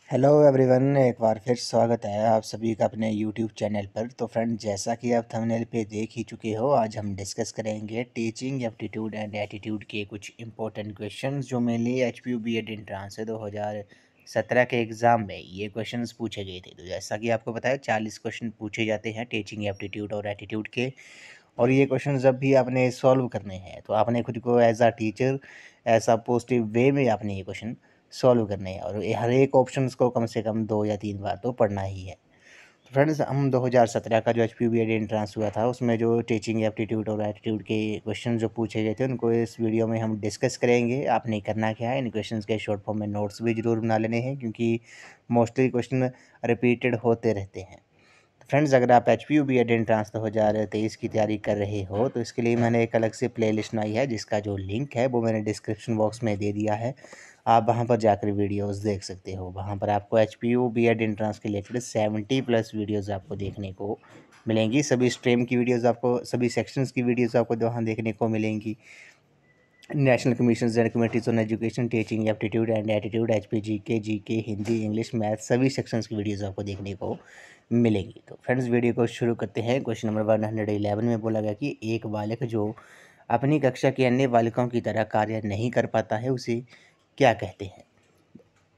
Hello everyone, एक बार फिर स्वागत है आप सभी का अपने यूट्यूब चैनल पर। तो फ्रेंड, जैसा कि आप थंबनेल पे देख ही चुके हो, आज हम डिस्कस करेंगे टीचिंग एप्टीट्यूड एंड एटीट्यूड के कुछ इंपॉर्टेंट क्वेश्चंस जो मेनली एचपीयू बीएड एंट्रेंस 2017 के एग्ज़ाम में ये क्वेश्चंस पूछे गए थे। तो जैसा कि आपको पता है 40 क्वेश्चन पूछे जाते हैं टीचिंग एप्टीट्यूड और एटीट्यूड के, और ये क्वेश्चन जब भी आपने सॉल्व करने हैं तो आपने खुद को एज अ टीचर ऐसा पॉजिटिव वे में आपने ये क्वेश्चन सॉल्व करने हैं, और हर एक ऑप्शंस को कम से कम 2 या 3 बार तो पढ़ना ही है। तो फ्रेंड्स, हम 2017 का जो एचपीयू बीएड एंट्रेंस हुआ था उसमें जो टीचिंग एप्टीट्यूड और एटीट्यूड के क्वेश्चन जो पूछे गए थे उनको इस वीडियो में हम डिस्कस करेंगे। आपने करना क्या है, इन क्वेश्चंस के शॉर्ट फॉर्म में नोट्स भी ज़रूर बना लेने हैं, क्योंकि मोस्टली क्वेश्चन रिपीटेड होते रहते हैं। फ्रेंड्स, अगर आप एचपीयू बीएड एंट्रेंस 2023 की तैयारी कर रहे हो तो इसके लिए मैंने एक अलग से प्लेलिस्ट बनाई है, जिसका जो लिंक है वो मैंने डिस्क्रिप्शन बॉक्स में दे दिया है। आप वहां पर जाकर वीडियोस देख सकते हो। वहां पर आपको एचपीयू बीएड एंट्रेंस के रिलेटेड 70+ वीडियोस आपको देखने को मिलेंगी। सभी स्ट्रीम की वीडियोस आपको, सभी सेक्शंस की वीडियोस आपको वहाँ देखने को मिलेंगी। National commission and committees on education, teaching aptitude and attitude, HP GK, Hindi, English, math, सभी सेक्शंस की वीडियोस आपको देखने को मिलेंगी। तो फ्रेंड्स, वीडियो को शुरू करते हैं। क्वेश्चन नंबर 111 में बोला गया कि एक बालक जो अपनी कक्षा के अन्य बालकों की तरह कार्य नहीं कर पाता है उसे क्या कहते हैं?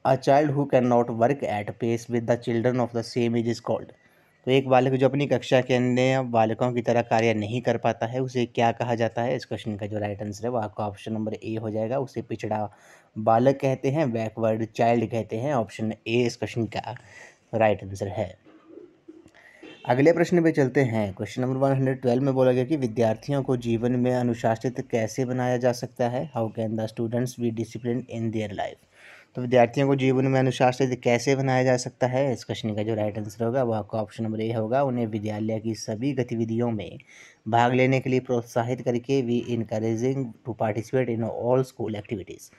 A child who can not work at pace with the children of the same age is called. तो एक बालक जो अपनी कक्षा के अन्य बालकों की तरह कार्य नहीं कर पाता है उसे क्या कहा जाता है? इस क्वेश्चन का जो राइट आंसर है वो आपका ऑप्शन नंबर ए हो जाएगा। उसे पिछड़ा बालक कहते हैं, बैकवर्ड चाइल्ड कहते हैं। ऑप्शन ए इस क्वेश्चन का राइट आंसर है। अगले प्रश्न पे चलते हैं। क्वेश्चन नंबर 112 में बोला गया कि विद्यार्थियों को जीवन में अनुशासित कैसे बनाया जा सकता है? How can the students be discipline in their life. तो विद्यार्थियों को जीवन में अनुशासित कैसे बनाया जा सकता है? इस क्वेश्चन का जो राइट आंसर होगा वो आपका ऑप्शन नंबर ए होगा। उन्हें विद्यालय की सभी गतिविधियों में भाग लेने के लिए प्रोत्साहित करके we encouraging to participate in all school activities.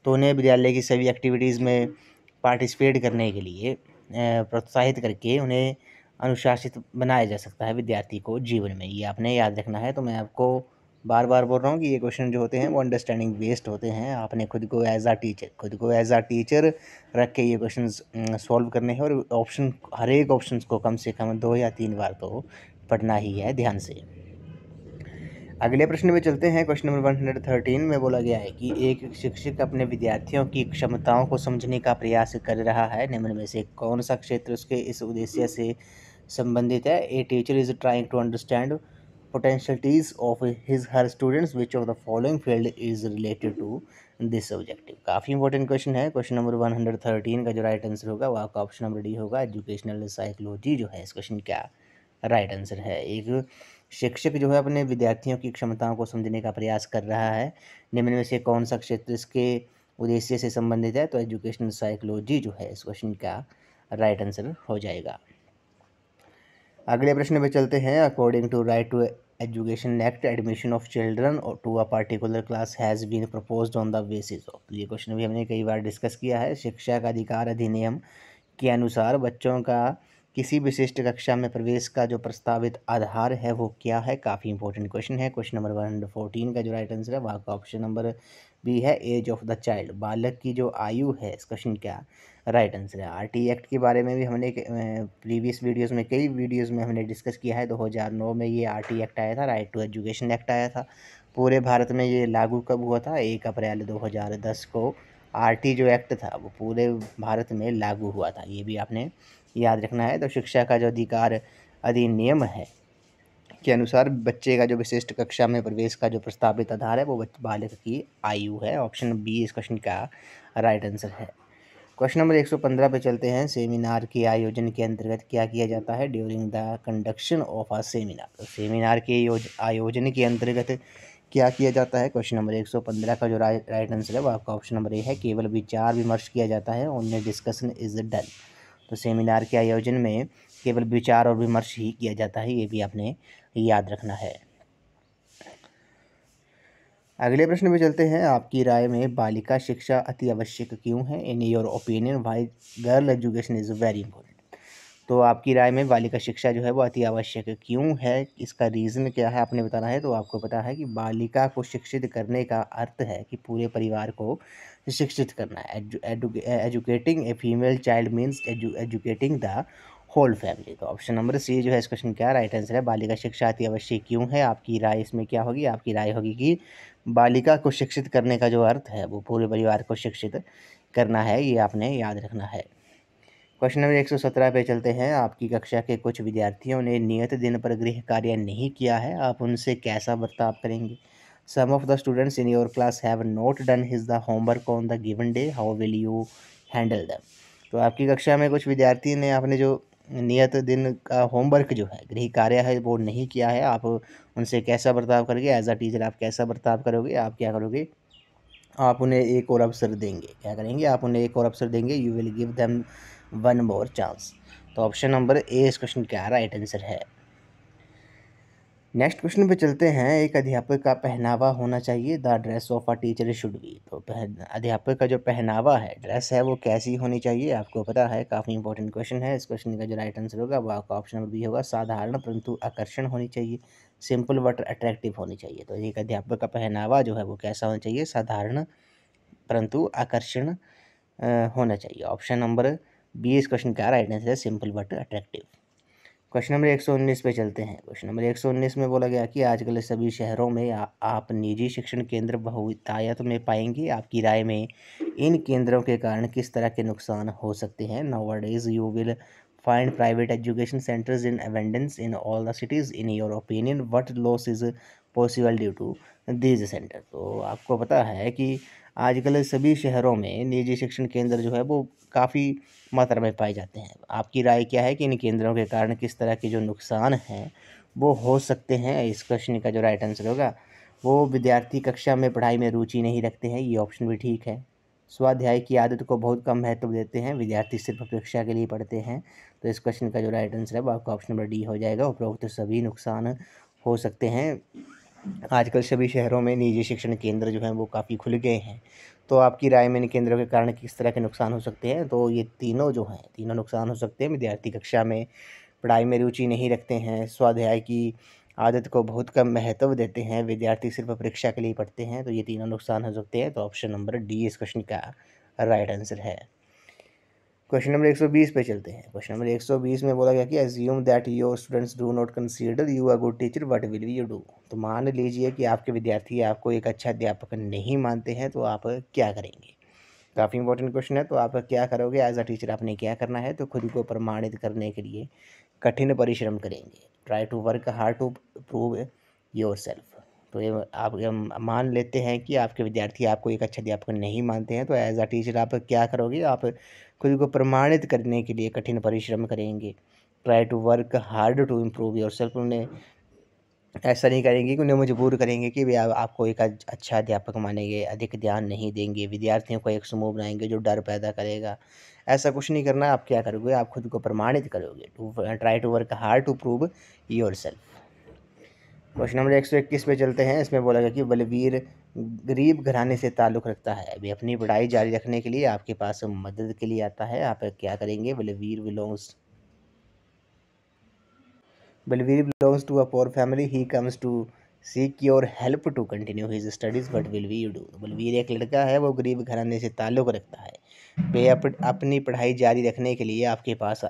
तो उन्हें विद्यालय की सभी एक्टिविटीज़ में पार्टिसिपेट करने के लिए प्रोत्साहित करके उन्हें अनुशासित बनाया जा सकता है विद्यार्थी को जीवन में। ये आपने याद रखना है। तो मैं आपको बार बार बोल रहा हूँ कि ये क्वेश्चन जो होते हैं वो अंडरस्टैंडिंग बेस्ड होते हैं। आपने खुद को एज अ टीचर रख के ये क्वेश्चन सॉल्व करने हैं, और ऑप्शन, हर एक ऑप्शन को कम से कम 2 या 3 बार तो पढ़ना ही है ध्यान से। अगले प्रश्न में चलते हैं। क्वेश्चन नंबर 113 में बोला गया है कि एक शिक्षक अपने विद्यार्थियों की क्षमताओं को समझने का प्रयास कर रहा है। निम्न में से कौन सा क्षेत्र उसके इस उद्देश्य से संबंधित है? A teacher is trying to understand potentialities of his her students, which of the following field is related to this objective। काफ़ी इंपॉर्टेंट क्वेश्चन है। क्वेश्चन नंबर 113 का जो राइट आंसर होगा वो आपका ऑप्शन नंबर डी होगा। एजुकेशनल साइकोलॉजी जो है इस क्वेश्चन का राइट आंसर है। एक शिक्षक जो है अपने विद्यार्थियों की क्षमताओं को समझने का प्रयास कर रहा है। निम्न में से कौन सा क्षेत्र इसके उद्देश्य से संबंधित है? तो एजुकेशनल साइकोलॉजी जो है इस क्वेश्चन का राइट आंसर हो जाएगा। अगले प्रश्न पे चलते हैं। According to right to education act, admission of children to a particular class has been proposed on the basis of. ये क्वेश्चन भी हमने कई बार डिस्कस किया है। शिक्षा का अधिकार अधिनियम के अनुसार बच्चों का किसी विशिष्ट कक्षा में प्रवेश का जो प्रस्तावित आधार है वो क्या है? काफ़ी इंपॉर्टेंट क्वेश्चन है। क्वेश्चन नंबर 114 का जो राइट आंसर है वहाँ का ऑप्शन नंबर बी है, एज ऑफ द चाइल्ड। बालक की जो आयु है इस क्वेश्चन का राइट आंसर है। आरटी एक्ट के बारे में भी हमने प्रीवियस वीडियोस में, कई वीडियोस में हमने डिस्कस किया है। 2009 में ये आरटी एक्ट आया था, राइट टू एजुकेशन एक्ट आया था। पूरे भारत में ये लागू कब हुआ था? 1 अप्रैल 2010 को आरटी जो एक्ट था वो पूरे भारत में लागू हुआ था। ये भी आपने याद रखना है। तो शिक्षा का जो अधिकार अधिनियम है के अनुसार बच्चे का जो विशिष्ट कक्षा में प्रवेश का जो प्रस्तावित आधार है वो बालक की आयु है। ऑप्शन बी इस क्वेश्चन का राइट आंसर है। क्वेश्चन नंबर 115 पे चलते हैं। सेमिनार के आयोजन के अंतर्गत क्या किया जाता है? During the conduction of a seminar. तो सेमिनार के आयोजन के अंतर्गत क्या किया जाता है? क्वेश्चन नंबर 115 का जो राइट आंसर है वो आपका ऑप्शन नंबर ए है। केवल विचार विमर्श किया जाता है, ओनली डिस्कशन इज डन। तो सेमिनार के आयोजन में केवल विचार और विमर्श ही किया जाता है, ये भी आपने याद रखना है। अगले प्रश्न में चलते हैं। आपकी राय में बालिका शिक्षा अति आवश्यक क्यों है? इन your opinion why girl education is very important. तो आपकी राय में बालिका शिक्षा जो है वो अति आवश्यक क्यों है, इसका रीज़न क्या है आपने बताना है। तो आपको पता है कि बालिका को शिक्षित करने का अर्थ है कि पूरे परिवार को शिक्षित करना है। Educating a female child means educating the whole family. तो ऑप्शन नंबर सी जो है इस क्वेश्चन का राइट आंसर है। बालिका शिक्षा अति आवश्यक क्यों है, आपकी राय इसमें क्या होगी? आपकी राय होगी कि बालिका को शिक्षित करने का जो अर्थ है वो पूरे परिवार को शिक्षित करना है, ये आपने याद रखना है। क्वेश्चन नंबर 117 पे चलते हैं। आपकी कक्षा के कुछ विद्यार्थियों ने नियत दिन पर गृह कार्य नहीं किया है, आप उनसे कैसा बर्ताव करेंगे? Some of the students in your class have not done his the homework on the given day, how will you handle them? तो आपकी कक्षा में कुछ विद्यार्थी ने आपने जो नियत दिन का होमवर्क जो है, गृह कार्य है, वो नहीं किया है, आप उनसे कैसा बर्ताव करोगे? एज अ टीचर आप कैसा बर्ताव करोगे? आप क्या करोगे? आप उन्हें एक और अवसर देंगे। क्या करेंगे? आप उन्हें एक और अवसर देंगे। You will give them one more chance. तो ऑप्शन नंबर ए इस क्वेश्चन का राइट आंसर है। नेक्स्ट क्वेश्चन पे चलते हैं। एक अध्यापक का पहनावा होना चाहिए, the dress of a teacher should be. तो अध्यापक का जो पहनावा है, ड्रेस है, वो कैसी होनी चाहिए? आपको पता है, काफ़ी इंपॉर्टेंट क्वेश्चन है। इस क्वेश्चन का जो राइट आंसर होगा वो आपका ऑप्शन नंबर बी होगा, साधारण परंतु आकर्षण होनी चाहिए, सिंपल बट अट्रैक्टिव होनी चाहिए। तो एक अध्यापक का पहनावा जो है वो कैसा होना चाहिए? साधारण परंतु आकर्षण होना चाहिए। ऑप्शन नंबर बी इस क्वेश्चन का राइट आंसर है, simple but attractive. Question number 119 पे चलते हैं। क्वेश्चन नंबर 119 में बोला गया कि आजकल सभी शहरों में आप निजी शिक्षण केंद्र बहुतायत में पाएंगे, आपकी राय में इन केंद्रों के कारण किस तरह के नुकसान हो सकते हैं? Nowadays you will find private education centres in abundance in all the cities, in your opinion what loss is possible due to these centre? तो आपको पता है कि आजकल सभी शहरों में निजी शिक्षण केंद्र जो है वो काफ़ी मात्रा में पाए जाते हैं। आपकी राय क्या है कि इन केंद्रों के कारण किस तरह के जो नुकसान हैं वो हो सकते हैं? इस क्वेश्चन का जो राइट आंसर होगा वो विद्यार्थी कक्षा में पढ़ाई में रुचि नहीं रखते हैं, ये ऑप्शन भी ठीक है। स्वाध्याय की आदत को बहुत कम महत्व देते हैं, विद्यार्थी सिर्फ परीक्षा के लिए पढ़ते हैं। तो इस क्वेश्चन का जो राइट आंसर है वो आपका ऑप्शन नंबर डी हो जाएगा। उपरोक्त सभी नुकसान हो सकते हैं। आजकल सभी शहरों में निजी शिक्षण केंद्र जो हैं वो काफ़ी खुल गए हैं। तो आपकी राय में इन केंद्रों के कारण किस तरह के नुकसान हो सकते हैं? तो ये तीनों जो हैं, तीनों नुकसान हो सकते हैं। विद्यार्थी कक्षा में पढ़ाई में रुचि नहीं रखते हैं, स्वाध्याय की आदत को बहुत कम महत्व देते हैं, विद्यार्थी सिर्फ परीक्षा के लिए पढ़ते हैं। तो ये तीनों नुकसान हो सकते हैं। तो ऑप्शन नंबर डी इस क्वेश्चन का राइट आंसर है। क्वेश्चन नंबर 120 पे चलते हैं। क्वेश्चन नंबर 120 में बोला गया कि assume that your students do not consider you a good teacher, what will you do? तो मान लीजिए कि आपके विद्यार्थी आपको एक अच्छा अध्यापक नहीं मानते हैं, तो आप क्या करेंगे? काफ़ी इंपॉर्टेंट क्वेश्चन है। तो आप क्या करोगे? एज अ टीचर आपने क्या करना है? तो खुद को प्रमाणित करने के लिए कठिन परिश्रम करेंगे। Try to work hard to prove yourself. तो ये आप मान लेते हैं कि आपके विद्यार्थी आपको एक अच्छा अध्यापक नहीं मानते हैं, तो एज अ टीचर आप क्या करोगे? आप खुद को प्रमाणित करने के लिए कठिन परिश्रम करेंगे। Try to work hard to improve yourself. उन्हें ऐसा नहीं करेंगे कि उन्हें मजबूर करेंगे कि वे आपको एक अच्छा अध्यापक मानेंगे, अधिक ध्यान नहीं देंगे, विद्यार्थियों को एक समूह बनाएंगे जो डर पैदा करेगा। ऐसा कुछ नहीं करना। आप क्या करोगे? आप खुद को प्रमाणित करोगे। To try to work hard to prove yourself. Question number 121 पे चलते हैं। इसमें बोला गया कि बलवीर गरीब घराने से ताल्लुक़ रखता है, वे अपनी पढ़ाई जारी रखने के लिए आपके पास मदद के लिए आता है, आप क्या करेंगे? Balveer belongs to a poor family. He comes to seek your help to continue his studies. What will you do? Balvir एक लड़का है, वो गरीब घराने से ताल्लुक़ रखता है। वे अपनी पढ़ाई जारी रखने के लिए आपके पास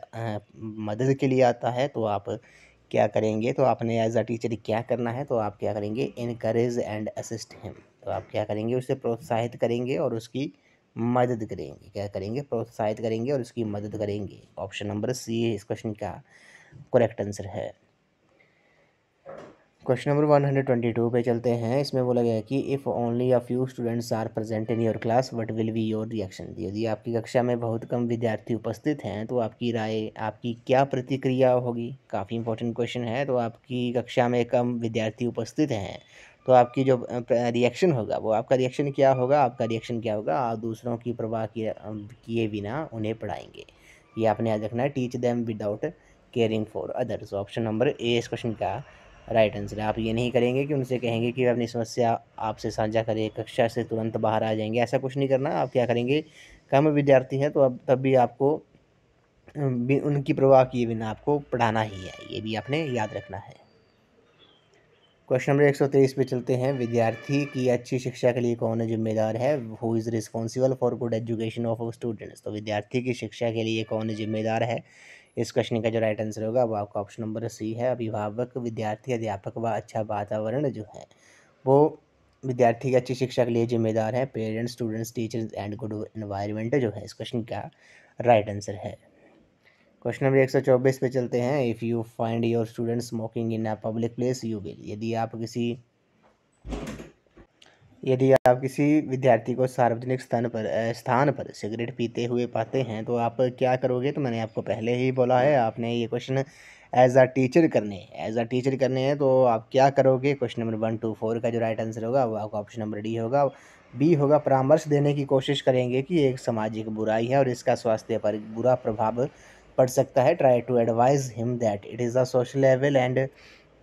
मदद के लिए आता है। तो आप क्या करेंगे? तो आपने एज अ टीचर क्या करना है? तो आप क्या करेंगे? Encourage and assist him. तो आप क्या करेंगे? उसे प्रोत्साहित करेंगे और उसकी मदद करेंगे। क्या करेंगे? प्रोत्साहित करेंगे और उसकी मदद करेंगे। ऑप्शन नंबर सी इस क्वेश्चन का करेक्ट आंसर है। क्वेश्चन नंबर 122 पे चलते हैं। इसमें बोला गया है कि if only a few students are present in your class what will be your reaction? यदि आपकी कक्षा में बहुत कम विद्यार्थी उपस्थित हैं तो आपकी राय, आपकी क्या प्रतिक्रिया होगी? काफ़ी इंपॉर्टेंट क्वेश्चन है। तो आपकी कक्षा में कम विद्यार्थी उपस्थित हैं तो आपकी जो रिएक्शन होगा वो आपका रिएक्शन क्या होगा? आपका रिएक्शन क्या होगा? आप दूसरों की परवाह किए बिना उन्हें पढ़ाएंगे। ये आपने याद रखना है। Teach them without caring for others. Option number A इस क्वेश्चन का राइट आंसर है। आप ये नहीं करेंगे कि उनसे कहेंगे कि अपनी समस्या आपसे साझा करें, कक्षा से तुरंत बाहर आ जाएंगे, ऐसा कुछ नहीं करना। आप क्या करेंगे? कम विद्यार्थी हैं तो अब तब भी आपको उनकी परवाह किए बिना आपको पढ़ाना ही है, ये भी आपने याद रखना है। क्वेश्चन नंबर 123 पे चलते हैं। विद्यार्थी की अच्छी शिक्षा के लिए कौन जिम्मेदार है? Who is responsible for good education of students. तो विद्यार्थी की शिक्षा के लिए कौन जिम्मेदार है? इस क्वेश्चन का जो राइट आंसर होगा वो आपका ऑप्शन नंबर सी है, अभिभावक, विद्यार्थी, अध्यापक व अच्छा वातावरण जो है वो विद्यार्थी की अच्छी शिक्षा के लिए जिम्मेदार है। Parents, students, teachers and good environment जो है इस क्वेश्चन का राइट आंसर है। क्वेश्चन नंबर 124 पे चलते हैं। If you find your student smoking in a public place you will. यदि आप किसी विद्यार्थी को सार्वजनिक स्थान पर सिगरेट पीते हुए पाते हैं तो आप क्या करोगे? तो मैंने आपको पहले ही बोला है, आपने ये क्वेश्चन एज अ टीचर करने हैं, तो आप क्या करोगे? क्वेश्चन नंबर 1 to 4 का जो राइट आंसर होगा वो आपका ऑप्शन नंबर डी होगा। बी होगा, परामर्श देने की कोशिश करेंगे कि एक सामाजिक बुराई है और इसका स्वास्थ्य पर बुरा प्रभाव पड़ सकता है। Try to advise him that it is a social level and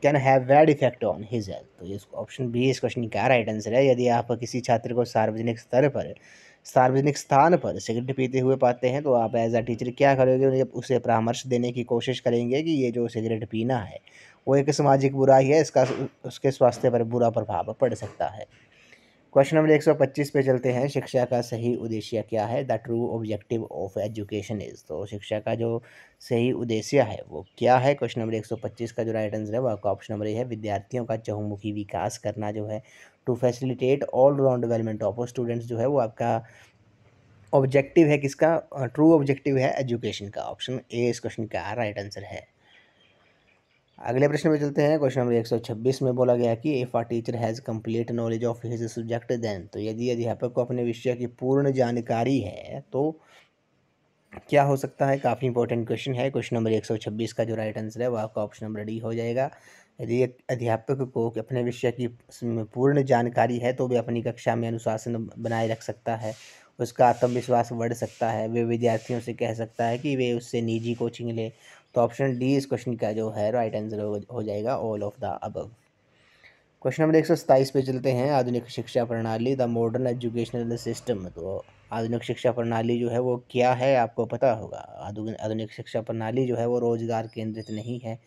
can have bad effect on his health. तो ये ऑप्शन बी इस क्वेश्चन का राइट आंसर है। यदि आप किसी छात्र को सार्वजनिक स्थान पर सिगरेट पीते हुए पाते हैं तो आप एज अ टीचर क्या करोगे? उसे परामर्श देने की कोशिश करेंगे कि ये जो सिगरेट पीना है वो एक सामाजिक बुराई है, इसका उसके स्वास्थ्य पर बुरा प्रभाव पड़ सकता है। क्वेश्चन नंबर 125 पे चलते हैं। शिक्षा का सही उद्देश्य क्या है? The true objective of education is. तो शिक्षा का जो सही उद्देश्य है वो क्या है? क्वेश्चन नंबर 125 का जो राइट आंसर है वो आपका ऑप्शन नंबर ए है, विद्यार्थियों का चहुमुखी विकास करना जो है। To facilitate all round development of students जो है वो आपका ऑब्जेक्टिव है। किसका ट्रू ऑब्जेक्टिव है? एजुकेशन का। ऑप्शन ए इस क्वेश्चन का राइट आंसर है। अगले प्रश्न में चलते हैं। क्वेश्चन नंबर 126 में बोला गया कि if a teacher has complete knowledge of his subject then. तो यदि अध्यापक को अपने विषय की पूर्ण जानकारी है तो क्या हो सकता है? काफ़ी इंपॉर्टेंट क्वेश्चन है। क्वेश्चन नंबर 126 का जो राइट आंसर है वो आपका ऑप्शन नंबर डी हो जाएगा। यदि एक अध्यापक को अपने विषय की पूर्ण जानकारी है तो वे अपनी कक्षा में अनुशासन बनाए रख सकता है, उसका आत्मविश्वास बढ़ सकता है, वे विद्यार्थियों से कह सकता है कि वे उससे निजी कोचिंग लें। तो ऑप्शन डी इस क्वेश्चन का जो है राइट आंसर हो जाएगा, all of the above. Question number 127 पे चलते हैं। आधुनिक शिक्षा प्रणाली, द मॉडर्न एजुकेशनल सिस्टम। तो आधुनिक शिक्षा प्रणाली जो है वो क्या है? आपको पता होगा। आधुनिक शिक्षा प्रणाली जो है वो रोजगार केंद्रित नहीं है,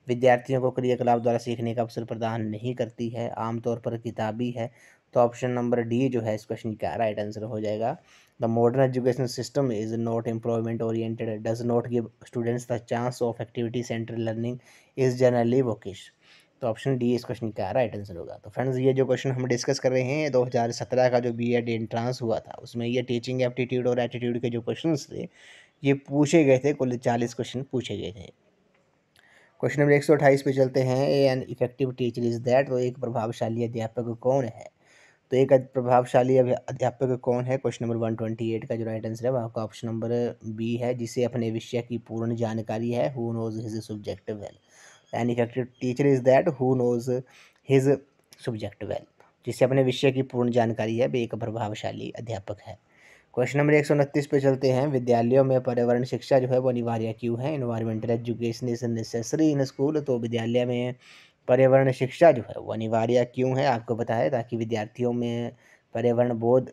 विद्यार्थियों को क्रियाकलाप द्वारा सीखने का अवसर प्रदान नहीं करती है, आमतौर पर किताबी है। तो ऑप्शन नंबर डी जो है इस क्वेश्चन का राइट आंसर हो जाएगा। The modern education system is not employment oriented, does not give students the chance of activity centre learning, is generally vocation. तो ऑप्शन डी इस क्वेश्चन का राइट आंसर होगा। तो फ्रेंड्स, ये जो क्वेश्चन हम डिस्कस कर रहे हैं 2017 का जो बीएड एंट्रांस हुआ था उसमें ये टीचिंग एप्टीट्यूड और एटीट्यूड के जो क्वेश्चंस थे ये पूछे गए थे। कुल 40 क्वेश्चन पूछे गए थे। क्वेश्चन नंबर 128 पे चलते हैं। N effective teacher is that. तो एक प्रभावशाली अध्यापक कौन है? तो एक प्रभावशाली अध्यापक कौन है? क्वेश्चन नंबर 128 का जो राइट आंसर है वो आपका ऑप्शन नंबर बी है, जिसे अपने विषय की पूर्ण जानकारी है। Who knows his subject well. An effective teacher is that who knows his subject well. जिसे अपने विषय की पूर्ण जानकारी है वे एक प्रभावशाली अध्यापक है। क्वेश्चन नंबर 129 पे चलते हैं। विद्यालयों में पर्यावरण शिक्षा जो है वो अनिवार्य क्यों है? Environmental education is necessary in school. तो विद्यालय में पर्यावरण शिक्षा जो है वो अनिवार्य क्यों है? आपको पता है, ताकि विद्यार्थियों में पर्यावरण बोध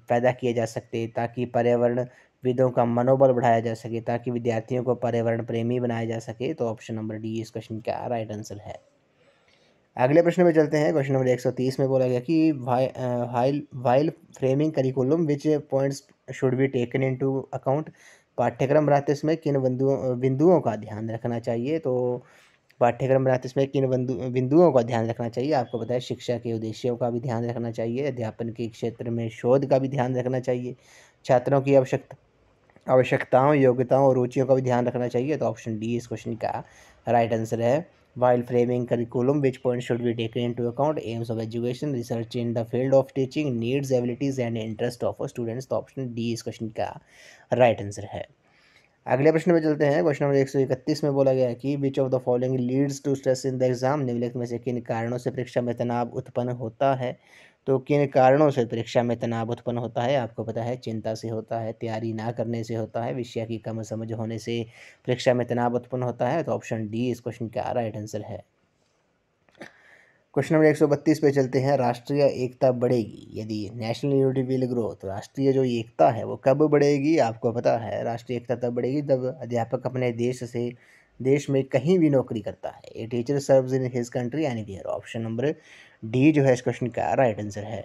पैदा किए जा सकते, ताकि पर्यावरण विदों का मनोबल बढ़ाया जा सके, ताकि विद्यार्थियों को पर्यावरण प्रेमी बनाया जा सके। तो ऑप्शन नंबर डी इस क्वेश्चन का राइट आंसर है। अगले प्रश्न में चलते हैं। क्वेश्चन नंबर 130 में बोला गया कि while framing curriculum which points should be taken into account. पाठ्यक्रम बनाते समय किन बिंदुओं का ध्यान रखना चाहिए? तो पाठ्यक्रम बनाते समय किन बिंदुओं का ध्यान रखना चाहिए? आपको पता है, शिक्षा के उद्देश्यों का भी ध्यान रखना चाहिए, अध्यापन के क्षेत्र में शोध का भी ध्यान रखना चाहिए, छात्रों की आवश्यकताओं, योग्यताओं और रुचियों का भी ध्यान रखना चाहिए। तो ऑप्शन डी इस क्वेश्चन का राइट आंसर है। While framing curriculum which point should be taken into account? AIIMS of education, research in the field of teaching, needs, abilities and interest of students. तो ऑप्शन डी इस question का right answer है। अगले प्रश्न में चलते हैं। क्वेश्चन नंबर 131 में बोला गया है कि which of the following leads to stress in the exam. निम्नलिखित में से किन कारणों से परीक्षा में तनाव उत्पन्न होता है? तो किन कारणों से परीक्षा में तनाव उत्पन्न होता है? आपको पता है, चिंता से होता है, तैयारी ना करने से होता है, विषय की कम समझ होने से परीक्षा में तनाव उत्पन्न होता है। तो ऑप्शन डी इस क्वेश्चन का राइट आंसर है। क्वेश्चन नंबर 132 पे चलते हैं। राष्ट्रीय एकता बढ़ेगी यदि नेशनल यूनिटी विल ग्रो। तो राष्ट्रीय जो एकता है वो कब बढ़ेगी? आपको पता है राष्ट्रीय एकता तब बढ़ेगी जब अध्यापक अपने देश में कहीं भी नौकरी करता है। A teacher serves in his country anywhere. Option number D जो है इस क्वेश्चन का राइट आंसर है।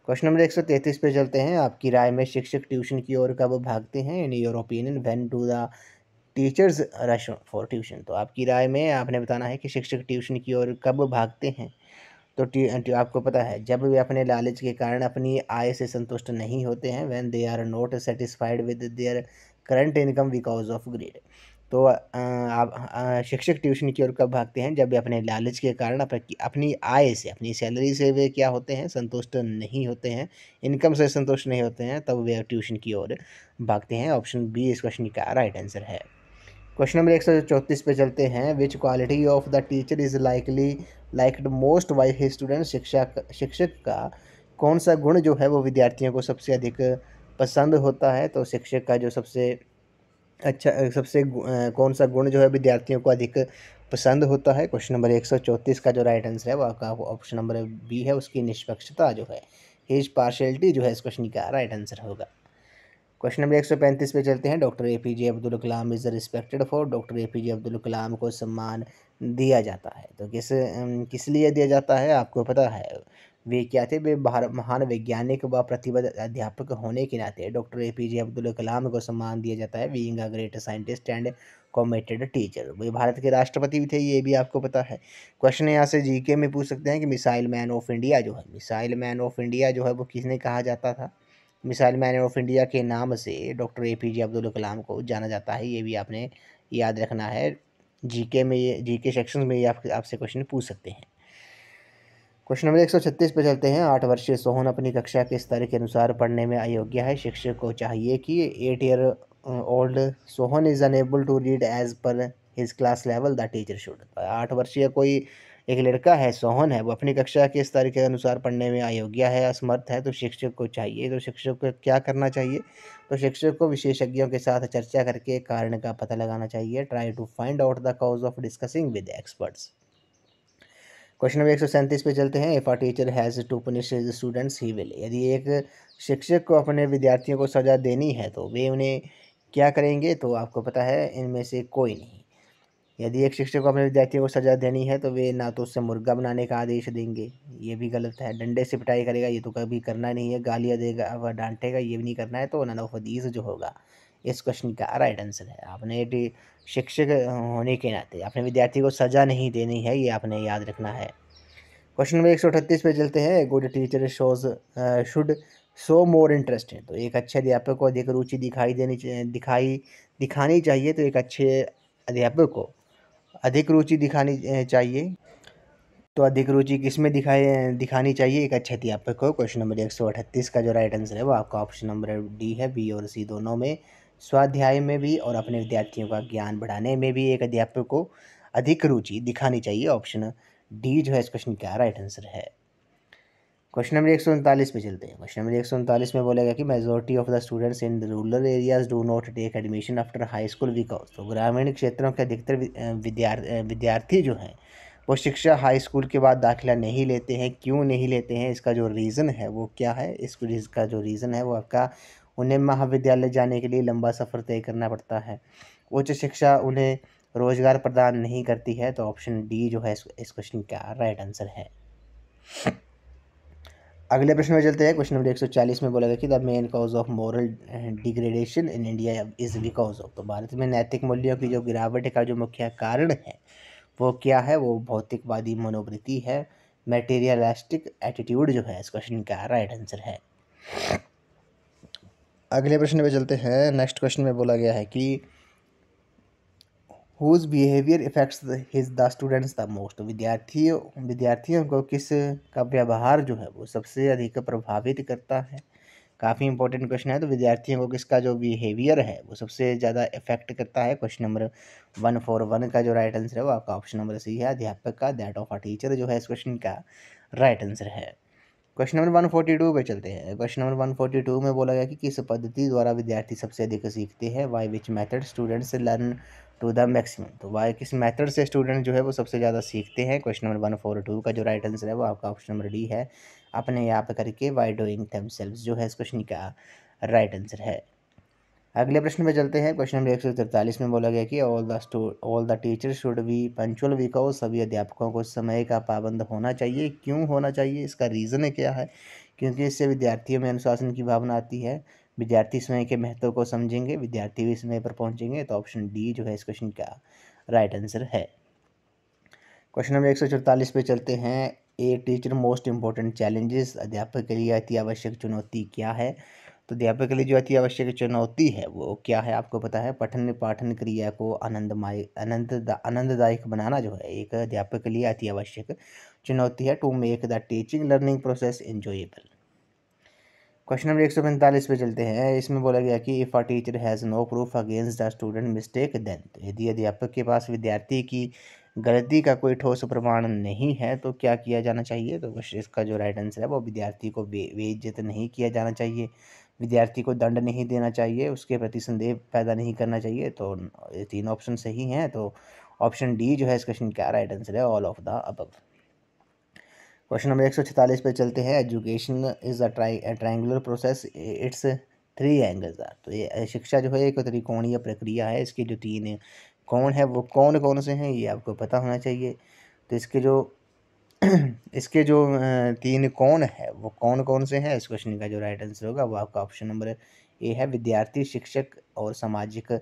क्वेश्चन नंबर 133 पे चलते हैं। आपकी राय में शिक्षक ट्यूशन की ओर कब भागते हैं? इन your opinion when do the teachers rush for tuition. तो आपकी राय में आपने बताना है कि शिक्षक ट्यूशन की ओर कब भागते हैं। तो आपको पता है जब वे अपने लालच के कारण अपनी आय से संतुष्ट नहीं होते हैं। When they are not satisfied with their current income because of greed. तो आप शिक्षक ट्यूशन की ओर कब भागते हैं? जब वे अपने लालच के कारण अपनी आय से, अपनी सैलरी से वे क्या होते हैं? संतुष्ट नहीं होते हैं, इनकम से संतुष्ट नहीं होते हैं, तब वे ट्यूशन की ओर भागते हैं। ऑप्शन बी इस क्वेश्चन का राइट आंसर है। क्वेश्चन नंबर 134 पे चलते हैं। विच quality of the teacher is liked most by his student. शिक्षक का कौन सा गुण जो है वो विद्यार्थियों को सबसे अधिक पसंद होता है? तो शिक्षक का जो सबसे अच्छा कौन सा गुण जो है विद्यार्थियों को अधिक पसंद होता है? क्वेश्चन नंबर 134 का जो राइट आंसर है वो आपका ऑप्शन नंबर बी है, उसकी निष्पक्षता जो है, हिज पार्शियलिटी जो है इस क्वेश्चन का राइट आंसर होगा। क्वेश्चन नंबर 135 पे चलते हैं। Doctor APJ Abdul Kalam is respected for. Doctor APJ Abdul Kalam को सम्मान दिया जाता है तो किस लिए दिया जाता है? आपको पता है वे क्या थे? वे महान वैज्ञानिक व प्रतिबद्ध अध्यापक होने के नाते डॉक्टर एपीजे अब्दुल कलाम को सम्मान दिया जाता है। Being a great scientist and committed teacher. वे भारत के राष्ट्रपति भी थे, ये भी आपको पता है। क्वेश्चन यहाँ से जीके में पूछ सकते हैं कि मिसाइल मैन ऑफ इंडिया जो है, मिसाइल मैन ऑफ इंडिया जो है वो किसने कहा जाता था? मिसाइल मैन ऑफ इंडिया के नाम से डॉक्टर एपीजे अब्दुल कलाम को जाना जाता है, ये भी आपने याद रखना है। जीके में ये जीके सेक्शन में ये आपसे क्वेश्चन पूछ सकते हैं। क्वेश्चन नंबर 136 पे चलते हैं। 8 वर्षीय सोहन अपनी कक्षा के स्तर के अनुसार पढ़ने में अयोग्य है। शिक्षक को चाहिए कि 8 year old Sohan is unable to read as per his class level the teacher should. 8 वर्षीय कोई एक लड़का है, सोहन है, वो अपनी कक्षा के स्तर के अनुसार पढ़ने में अयोग्य है, असमर्थ है, तो शिक्षक को चाहिए। तो शिक्षक को क्या करना चाहिए? तो शिक्षक को विशेषज्ञों के साथ चर्चा करके कारण का पता लगाना चाहिए। Try to find out the cause of discussing with experts. Question number 137 पे चलते हैं। If a teacher has to punish his students he will. यदि एक शिक्षक को अपने विद्यार्थियों को सज़ा देनी है तो वे उन्हें क्या करेंगे? तो आपको पता है इनमें से कोई नहीं। यदि एक शिक्षक को अपने विद्यार्थियों को सज़ा देनी है तो वे ना तो उससे मुर्गा बनाने का आदेश देंगे, ये भी गलत है। डंडे से पिटाई करेगा, ये तो कभी करना नहीं है। गालियाँ देगा व डांटेगा, ये भी नहीं करना है। तो नन ऑफ दीज जो होगा इस क्वेश्चन का राइट आंसर है। आपने शिक्षक होने के नाते अपने विद्यार्थी को सज़ा नहीं देनी है, ये आपने याद रखना है। क्वेश्चन नंबर 138 पे चलते हैं। Good teacher should show more interest है। तो एक अच्छे अध्यापक को अधिक रुचि दिखानी चाहिए। तो एक अच्छे अध्यापक को अधिक रुचि दिखानी चाहिए। तो अधिक रुचि किस में दिखानी चाहिए? एक अच्छे अध्यापक को। क्वेश्चन नंबर 138 का जो राइट आंसर है वो आपका ऑप्शन नंबर डी है। बी और सी दोनों में, स्वाध्याय में भी और अपने विद्यार्थियों का ज्ञान बढ़ाने में भी एक अध्यापक को अधिक रुचि दिखानी चाहिए। ऑप्शन डी जो है इस क्वेश्चन का राइट आंसर है। क्वेश्चन नंबर 139 पे चलते हैं। क्वेश्चन नंबर 139 में बोलेगा कि majority of the students in rural areas do not take admission after high school because. तो ग्रामीण क्षेत्रों के अधिकतर विद्यार्थी जो हैं वो शिक्षा हाई स्कूल के बाद दाखिला नहीं लेते हैं। क्यों नहीं लेते हैं? इसका जो रीज़न है वो क्या है? इसका जो रीज़न है वो आपका, उन्हें महाविद्यालय जाने के लिए लंबा सफ़र तय करना पड़ता है। उच्च शिक्षा उन्हें रोज़गार प्रदान नहीं करती है। तो ऑप्शन डी जो है इस क्वेश्चन का राइट आंसर है। अगले प्रश्न में चलते हैं। क्वेश्चन नंबर 140 में बोला गया कि the main cause of moral degradation in India is because of. तो भारत में नैतिक मूल्यों की जो गिरावट का जो मुख्य कारण है वो क्या है? वो भौतिकवादी मनोवृत्ति है, मटेरियलिस्टिक एटीट्यूड जो है इस क्वेश्चन का राइट आंसर है। अगले प्रश्न में चलते हैं। नेक्स्ट क्वेश्चन में बोला गया है कि whose behaviour affects the students the most. विद्यार्थियों को किस का व्यवहार जो है वो सबसे अधिक प्रभावित करता है? काफ़ी इंपॉर्टेंट क्वेश्चन है। तो विद्यार्थियों को किसका जो बिहेवियर है वो सबसे ज़्यादा इफेक्ट करता है? क्वेश्चन नंबर 141 का जो राइट आंसर है वो आपका ऑप्शन नंबर सी है, अध्यापक का, दैट ऑफ अ टीचर जो है इस क्वेश्चन का राइट आंसर है। क्वेश्चन नंबर 142 पे चलते हैं। क्वेश्चन नंबर 142 में बोला गया कि किस पद्धति द्वारा विद्यार्थी सबसे अधिक सीखते हैं? By which method students learn to the maximum. तो वाई किस मेथड से स्टूडेंट जो है वो सबसे ज़्यादा सीखते हैं? क्वेश्चन नंबर 142 का जो राइट आंसर है वो आपका ऑप्शन नंबर डी है, अपने आप करके, बाय डूइंग देमसेल्व्स जो है इस क्वेश्चन का राइट आंसर है। अगले प्रश्न में चलते हैं। क्वेश्चन नंबर 143 में बोला गया कि all the teachers should be punctual because सभी अध्यापकों को समय का पाबंद होना चाहिए। क्यों होना चाहिए? इसका रीज़न क्या है? क्योंकि इससे विद्यार्थियों में अनुशासन की भावना आती है, विद्यार्थी समय के महत्व को समझेंगे, विद्यार्थी भी समय पर पहुंचेंगे। तो ऑप्शन डी जो है इस क्वेश्चन का राइट आंसर है। क्वेश्चन नंबर 144 पे चलते हैं। A teacher most important challenges, अध्यापक के लिए अति आवश्यक चुनौती क्या है? तो अध्यापक के लिए जो अति आवश्यक चुनौती है वो क्या है? आपको पता है, पठन पाठन क्रिया को आनंददायक बनाना जो है एक अध्यापक के लिए अति आवश्यक चुनौती है, to make the teaching learning process enjoyable. Question number 145 पे चलते हैं। इसमें बोला गया कि if a teacher has no proof against the student mistake then, तो यदि अध्यापक के पास विद्यार्थी की गलती का कोई ठोस प्रमाण नहीं है तो क्या किया जाना चाहिए? तो इसका जो राइट आंसर है वो विद्यार्थी को बेइज्जत नहीं किया जाना चाहिए, विद्यार्थी को दंड नहीं देना चाहिए, उसके प्रति संदेह पैदा नहीं करना चाहिए। तो ये तीन ऑप्शन सही हैं, तो ऑप्शन डी जो है इस क्वेश्चन का राइट आंसर है, all of the above. Question number 146 पे चलते हैं। Education is a triangular process, its three angles are. तो ये शिक्षा जो है एक त्रिकोणीय प्रक्रिया है, इसके जो तीन कोण है वो कौन कौन से हैं ये आपको पता होना चाहिए। तो इसके जो इसके जो तीन कोण है वो कौन कौन से हैं? इस क्वेश्चन का जो राइट आंसर होगा वो आपका ऑप्शन नंबर ए है, विद्यार्थी, शिक्षक और सामाजिक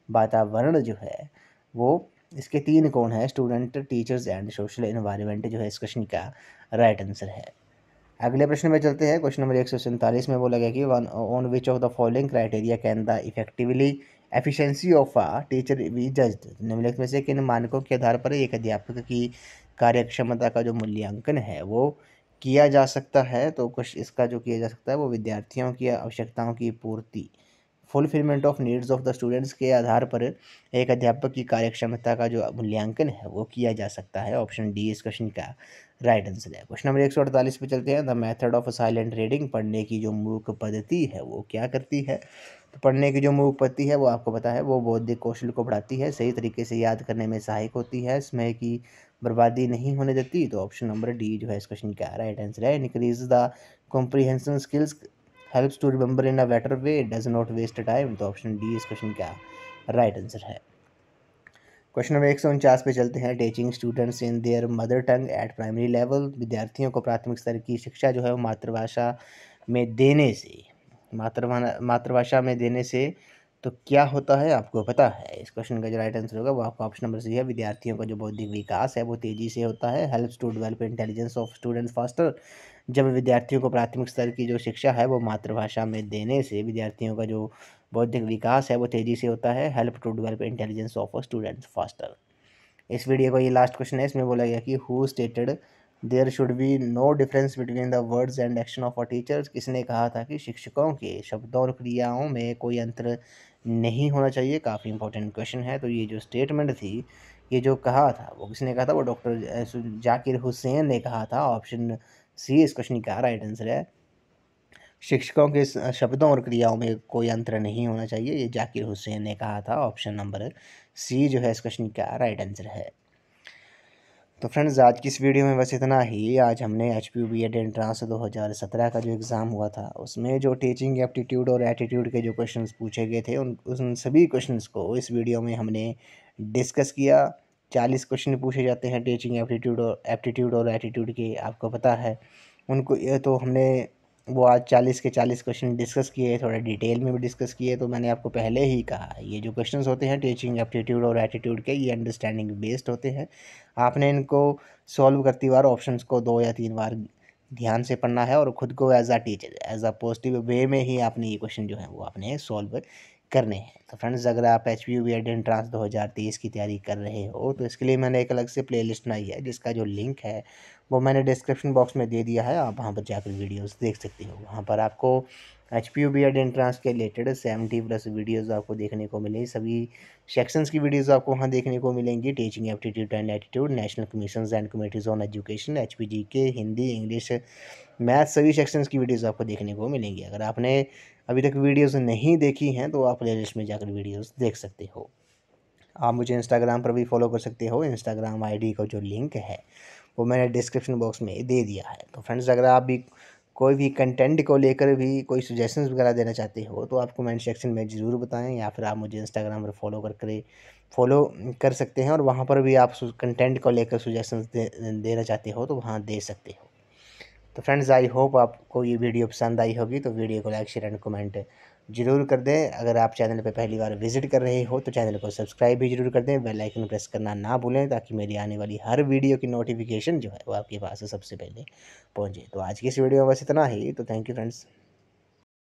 वातावरण जो है वो इसके तीन कोण है, student, teachers and social environment जो है इस क्वेश्चन का राइट आंसर है। अगले प्रश्न में चलते हैं। क्वेश्चन नंबर 147 में बोला गया कि one on which of the following criteria can the effectively efficiency of a teacher B judged. निम्नलिखित में से किन मानकों के आधार पर एक अध्यापक की कार्यक्षमता का जो मूल्यांकन है वो किया जा सकता है? तो कुछ इसका जो किया जा सकता है वो विद्यार्थियों की आवश्यकताओं की पूर्ति, fulfilment of needs of the students के आधार पर एक अध्यापक की कार्यक्षमता का जो मूल्यांकन है वो किया जा सकता है। ऑप्शन डी इस क्वेश्चन का राइट आंसर है। क्वेश्चन नंबर 148 पे चलते हैं। The method of silent reading, पढ़ने की जो मूक पद्धति है वो क्या करती है? तो पढ़ने की जो मूक पद्धति है वो आपको पता है वो बौद्धिक कौशल को बढ़ाती है, सही तरीके से याद करने में सहायक होती है, समय की बर्बादी नहीं होने देती। तो ऑप्शन नंबर डी जो है इस क्वेश्चन का राइट आंसर है। Increase the comprehension skills, helps to remember in a better way, does not waste time. तो ऑप्शन डी इस क्वेश्चन का राइट आंसर है। क्वेश्चन नंबर 149 पे चलते हैं। Teaching students in their mother tongue at primary level, विद्यार्थियों को प्राथमिक स्तर की शिक्षा जो है वो मातृभाषा में देने से, मातृभाषा में देने से तो क्या होता है आपको पता है? इस क्वेश्चन का जो राइट आंसर होगा वो आपका ऑप्शन नंबर सी है, विद्यार्थियों का जो बौद्धिक विकास है वो तेज़ी से होता है, helps to develop intelligence of students faster. जब विद्यार्थियों को प्राथमिक स्तर की जो शिक्षा है वो मातृभाषा में देने से विद्यार्थियों का जो बौद्धिक विकास है वो तेज़ी से होता है, help to develop intelligence of students faster. इस वीडियो का ये लास्ट क्वेश्चन है। इसमें बोला गया कि who stated there should be no difference between the words and action of a teacher. किसने कहा था कि शिक्षकों के शब्दों और क्रियाओं में कोई अंतर नहीं होना चाहिए? काफ़ी इंपॉर्टेंट क्वेश्चन है। तो ये जो स्टेटमेंट थी, ये जो कहा था वो किसने कहा था? वो डॉक्टर जाकिर हुसैन ने कहा था। ऑप्शन सी इस क्वेश्चन का राइट आंसर है, शिक्षकों के शब्दों और क्रियाओं में कोई अंतर नहीं होना चाहिए, ये जाकिर हुसैन ने कहा था। ऑप्शन नंबर सी जो है इस क्वेश्चन का राइट आंसर है। तो फ्रेंड्स आज की इस वीडियो में बस इतना ही। आज हमने HPU BEd एंट्रांस 2017 का जो एग्ज़ाम हुआ था उसमें जो टीचिंग एप्टीट्यूड और एटीट्यूड के जो क्वेश्चंस पूछे गए थे उन सभी क्वेश्चंस को इस वीडियो में हमने डिस्कस किया। 40 क्वेश्चन पूछे जाते हैं टीचिंग एप्टीट्यूड और एटीट्यूड के, आपको पता है। उनको ये तो हमने वो आज 40 के 40 क्वेश्चन डिस्कस किए, थोड़ा डिटेल में भी डिस्कस किए। तो मैंने आपको पहले ही कहा ये जो क्वेश्चंस होते हैं टीचिंग एप्टीट्यूड और एटीट्यूड के ये अंडरस्टैंडिंग बेस्ड होते हैं। आपने इनको सॉल्व करती बार ऑप्शंस को 2 या 3 बार ध्यान से पढ़ना है और ख़ुद को as a teacher as a positive way में ही आपने ये क्वेश्चन जो है वो आपने सॉल्व करने हैं। तो फ्रेंड्स अगर आप HPU BEd एंट्रांस 2023 की तैयारी कर रहे हो तो इसके लिए मैंने एक अलग से प्लेलिस्ट बनाई है जिसका जो लिंक है वो मैंने डिस्क्रिप्शन बॉक्स में दे दिया है, आप वहाँ पर जाकर वीडियोस देख सकते हो। वहाँ पर आपको HPU BEd एंट्रांस के रिलेटेड 70+ वीडियोस आपको देखने को मिले, सभी सेक्शंस की वीडियोस आपको वहाँ देखने को मिलेंगी। Teaching aptitude and attitude, national commissions and committees on education, HPGK, Hindi, English, math, सभी सेक्शंस की वीडियोस आपको देखने को मिलेंगी। अगर आपने अभी तक वीडियोस नहीं देखी हैं तो आप प्लेलिस्ट में जाकर वीडियोस देख सकते हो। आप मुझे इंस्टाग्राम पर भी फॉलो कर सकते हो। इंस्टाग्राम आईडी का जो लिंक है वो मैंने डिस्क्रिप्शन बॉक्स में दे दिया है। तो फ्रेंड्स, अगर आप भी कोई भी कंटेंट को लेकर भी कोई सजेशंस वगैरह देना चाहते हो तो आप कमेंट सेक्शन में ज़रूर बताएं, या फिर आप मुझे इंस्टाग्राम पर फॉलो कर सकते हैं और वहाँ पर भी आप कंटेंट को लेकर सजेशंस देना चाहते हो तो वहाँ दे सकते हो। तो फ्रेंड्स, आई होप आपको ये वीडियो पसंद आई होगी। तो वीडियो को लाइक शेयर एंड कमेंट जरूर कर दें। अगर आप चैनल पर पहली बार विजिट कर रहे हो तो चैनल को सब्सक्राइब भी जरूर कर दें। बेल आइकन प्रेस करना ना भूलें ताकि मेरी आने वाली हर वीडियो की नोटिफिकेशन जो है वो आपके पास सबसे पहले पहुंचे। तो आज की इस वीडियो में बस इतना ही। तो थैंक यू फ्रेंड्स।